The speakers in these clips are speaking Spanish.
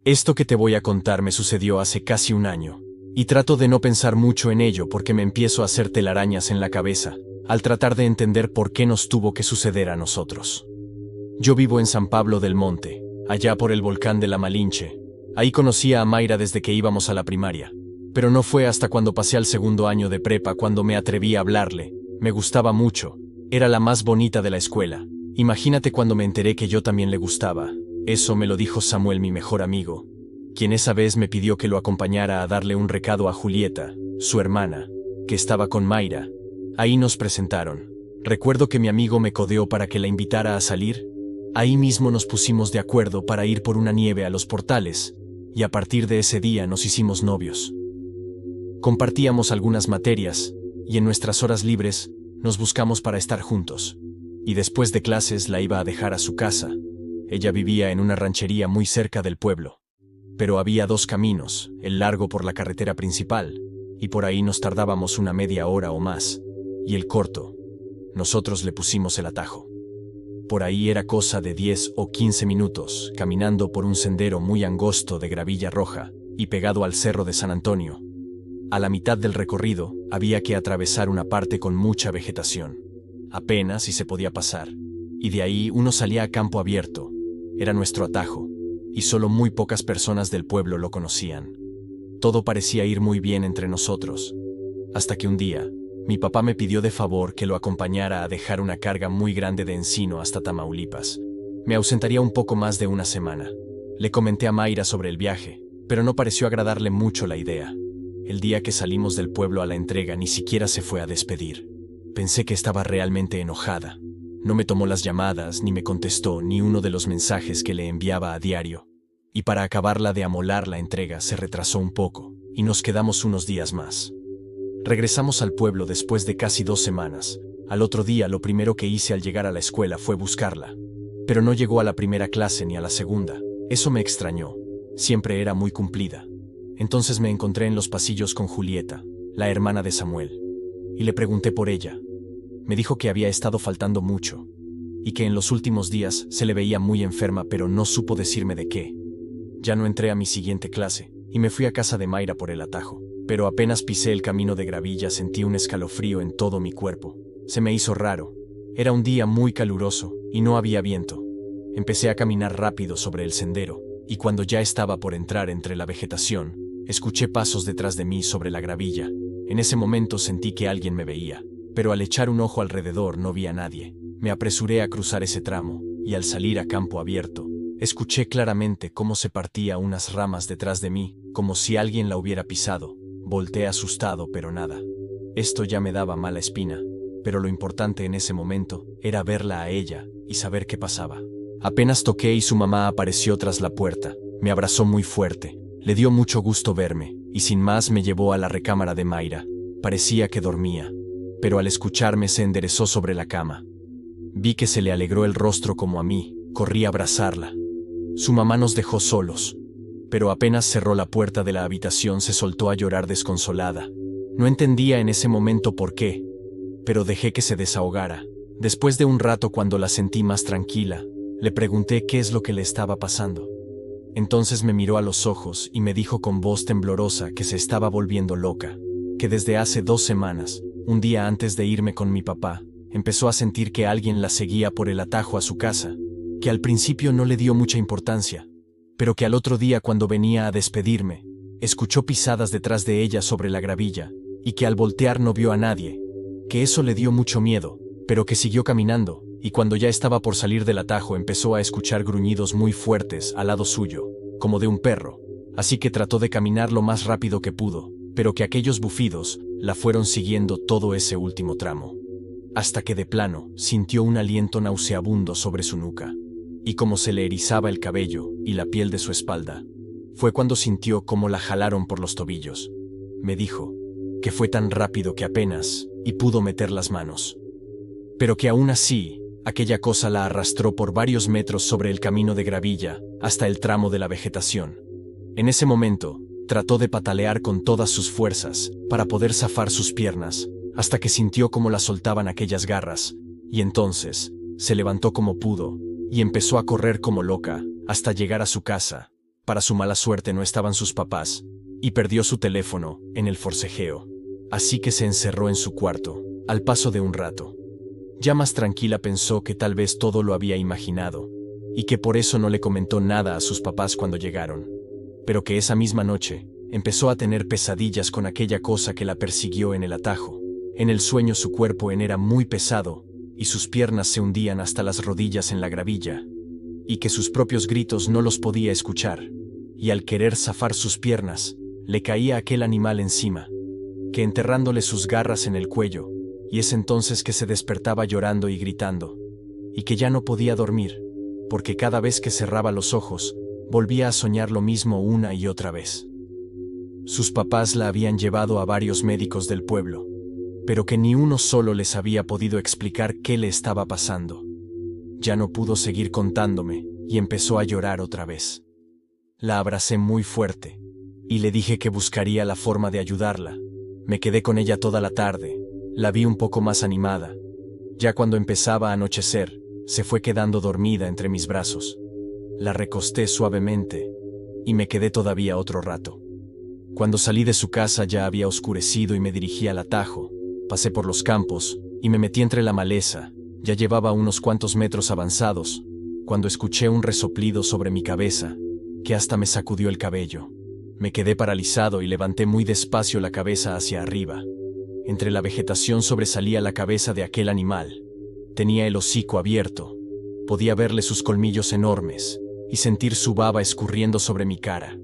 Esto que te voy a contar me sucedió hace casi un año, y trato de no pensar mucho en ello porque me empiezo a hacer telarañas en la cabeza, al tratar de entender por qué nos tuvo que suceder a nosotros. Yo vivo en San Pablo del Monte, allá por el volcán de la Malinche. Ahí conocí a Mayra desde que íbamos a la primaria, pero no fue hasta cuando pasé al segundo año de prepa cuando me atreví a hablarle. Me gustaba mucho, era la más bonita de la escuela. Imagínate cuando me enteré que yo también le gustaba. Eso me lo dijo Samuel, mi mejor amigo, quien esa vez me pidió que lo acompañara a darle un recado a Julieta, su hermana, que estaba con Mayra. Ahí nos presentaron. Recuerdo que mi amigo me codeó para que la invitara a salir. Ahí mismo nos pusimos de acuerdo para ir por una nieve a los portales, y a partir de ese día nos hicimos novios. Compartíamos algunas materias, y en nuestras horas libres nos buscamos para estar juntos. Y después de clases la iba a dejar a su casa. Ella vivía en una ranchería muy cerca del pueblo. Pero había dos caminos, el largo por la carretera principal, y por ahí nos tardábamos una media hora o más, y el corto, nosotros le pusimos el atajo. Por ahí era cosa de 10 o 15 minutos, caminando por un sendero muy angosto de gravilla roja, y pegado al cerro de San Antonio. A la mitad del recorrido, había que atravesar una parte con mucha vegetación. Apenas si se podía pasar, y de ahí uno salía a campo abierto. Era nuestro atajo, y solo muy pocas personas del pueblo lo conocían. Todo parecía ir muy bien entre nosotros, hasta que un día, mi papá me pidió de favor que lo acompañara a dejar una carga muy grande de encino hasta Tamaulipas. Me ausentaría un poco más de una semana. Le comenté a Mayra sobre el viaje, pero no pareció agradarle mucho la idea. El día que salimos del pueblo a la entrega ni siquiera se fue a despedir. Pensé que estaba realmente enojada. No me tomó las llamadas ni me contestó ni uno de los mensajes que le enviaba a diario. Y para acabarla de amolar la entrega se retrasó un poco, y nos quedamos unos días más. Regresamos al pueblo después de casi 2 semanas. Al otro día lo primero que hice al llegar a la escuela fue buscarla. Pero no llegó a la primera clase ni a la segunda. Eso me extrañó. Siempre era muy cumplida. Entonces me encontré en los pasillos con Julieta, la hermana de Samuel, y le pregunté por ella. Me dijo que había estado faltando mucho, y que en los últimos días se le veía muy enferma, pero no supo decirme de qué. Ya no entré a mi siguiente clase, y me fui a casa de Mayra por el atajo, pero apenas pisé el camino de gravilla sentí un escalofrío en todo mi cuerpo. Se me hizo raro. Era un día muy caluroso, y no había viento. Empecé a caminar rápido sobre el sendero, y cuando ya estaba por entrar entre la vegetación, escuché pasos detrás de mí sobre la gravilla. En ese momento sentí que alguien me veía, pero al echar un ojo alrededor no vi a nadie. Me apresuré a cruzar ese tramo, y al salir a campo abierto, escuché claramente cómo se partía unas ramas detrás de mí, como si alguien la hubiera pisado. Volteé asustado, pero nada. Esto ya me daba mala espina, pero lo importante en ese momento era verla a ella y saber qué pasaba. Apenas toqué y su mamá apareció tras la puerta. Me abrazó muy fuerte. Le dio mucho gusto verme, y sin más me llevó a la recámara de Mayra. Parecía que dormía, pero al escucharme se enderezó sobre la cama. Vi que se le alegró el rostro como a mí. Corrí a abrazarla. Su mamá nos dejó solos, pero apenas cerró la puerta de la habitación se soltó a llorar desconsolada. No entendía en ese momento por qué, pero dejé que se desahogara. Después de un rato, cuando la sentí más tranquila, le pregunté qué es lo que le estaba pasando. Entonces me miró a los ojos y me dijo con voz temblorosa que se estaba volviendo loca, que desde hace 2 semanas, un día antes de irme con mi papá, empezó a sentir que alguien la seguía por el atajo a su casa, que al principio no le dio mucha importancia, pero que al otro día cuando venía a despedirme, escuchó pisadas detrás de ella sobre la gravilla, y que al voltear no vio a nadie, que eso le dio mucho miedo, pero que siguió caminando, y cuando ya estaba por salir del atajo empezó a escuchar gruñidos muy fuertes al lado suyo, como de un perro, así que trató de caminar lo más rápido que pudo, pero que aquellos bufidos la fueron siguiendo todo ese último tramo, hasta que de plano sintió un aliento nauseabundo sobre su nuca, y como se le erizaba el cabello y la piel de su espalda. Fue cuando sintió cómo la jalaron por los tobillos. Me dijo que fue tan rápido que apenas y pudo meter las manos, pero que aún así, aquella cosa la arrastró por varios metros sobre el camino de gravilla, hasta el tramo de la vegetación. En ese momento, trató de patalear con todas sus fuerzas, para poder zafar sus piernas, hasta que sintió cómo la soltaban aquellas garras, y entonces, se levantó como pudo, y empezó a correr como loca, hasta llegar a su casa. Para su mala suerte no estaban sus papás, y perdió su teléfono en el forcejeo. Así que se encerró en su cuarto, al paso de un rato. Ya más tranquila pensó que tal vez todo lo había imaginado, y que por eso no le comentó nada a sus papás cuando llegaron. Pero que esa misma noche, empezó a tener pesadillas con aquella cosa que la persiguió en el atajo. En el sueño su cuerpo era muy pesado, y sus piernas se hundían hasta las rodillas en la gravilla, y que sus propios gritos no los podía escuchar, y al querer zafar sus piernas, le caía aquel animal encima, que enterrándole sus garras en el cuello, y es entonces que se despertaba llorando y gritando, y que ya no podía dormir, porque cada vez que cerraba los ojos, volvía a soñar lo mismo una y otra vez. Sus papás la habían llevado a varios médicos del pueblo, pero que ni uno solo les había podido explicar qué le estaba pasando. Ya no pudo seguir contándome, y empezó a llorar otra vez. La abracé muy fuerte, y le dije que buscaría la forma de ayudarla. Me quedé con ella toda la tarde, la vi un poco más animada. Ya cuando empezaba a anochecer, se fue quedando dormida entre mis brazos. La recosté suavemente, y me quedé todavía otro rato. Cuando salí de su casa ya había oscurecido y me dirigí al atajo. Pasé por los campos, y me metí entre la maleza. Ya llevaba unos cuantos metros avanzados, cuando escuché un resoplido sobre mi cabeza, que hasta me sacudió el cabello. Me quedé paralizado y levanté muy despacio la cabeza hacia arriba. Entre la vegetación sobresalía la cabeza de aquel animal. Tenía el hocico abierto. Podía verle sus colmillos enormes, y sentir su baba escurriendo sobre mi cara.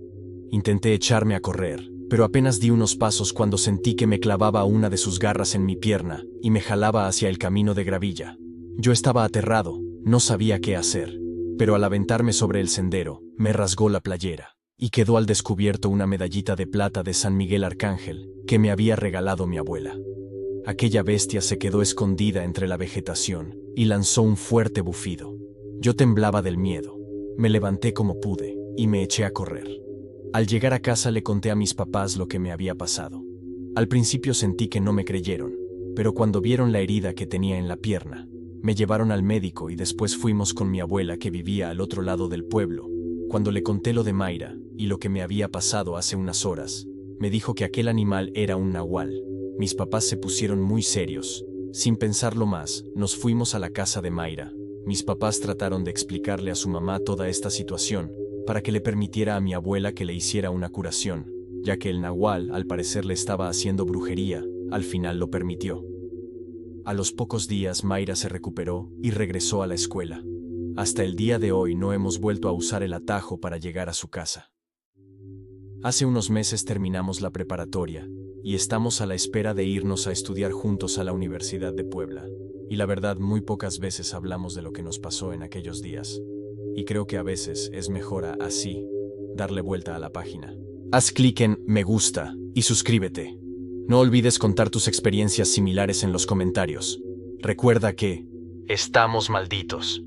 Intenté echarme a correr, pero apenas di unos pasos cuando sentí que me clavaba una de sus garras en mi pierna, y me jalaba hacia el camino de gravilla. Yo estaba aterrado, no sabía qué hacer, pero al aventarme sobre el sendero, me rasgó la playera, y quedó al descubierto una medallita de plata de San Miguel Arcángel, que me había regalado mi abuela. Aquella bestia se quedó escondida entre la vegetación, y lanzó un fuerte bufido. Yo temblaba del miedo. Me levanté como pude, y me eché a correr. Al llegar a casa le conté a mis papás lo que me había pasado. Al principio sentí que no me creyeron, pero cuando vieron la herida que tenía en la pierna, me llevaron al médico y después fuimos con mi abuela que vivía al otro lado del pueblo. Cuando le conté lo de Mayra y lo que me había pasado hace unas horas, me dijo que aquel animal era un nahual. Mis papás se pusieron muy serios. Sin pensarlo más, nos fuimos a la casa de Mayra. Mis papás trataron de explicarle a su mamá toda esta situación, para que le permitiera a mi abuela que le hiciera una curación, ya que el nahual al parecer le estaba haciendo brujería. Al final lo permitió. A los pocos días Mayra se recuperó y regresó a la escuela. Hasta el día de hoy no hemos vuelto a usar el atajo para llegar a su casa. Hace unos meses terminamos la preparatoria, y estamos a la espera de irnos a estudiar juntos a la Universidad de Puebla. Y la verdad, muy pocas veces hablamos de lo que nos pasó en aquellos días. Y creo que a veces es mejor así, darle vuelta a la página. Haz clic en me gusta y suscríbete. No olvides contar tus experiencias similares en los comentarios. Recuerda que estamos malditos.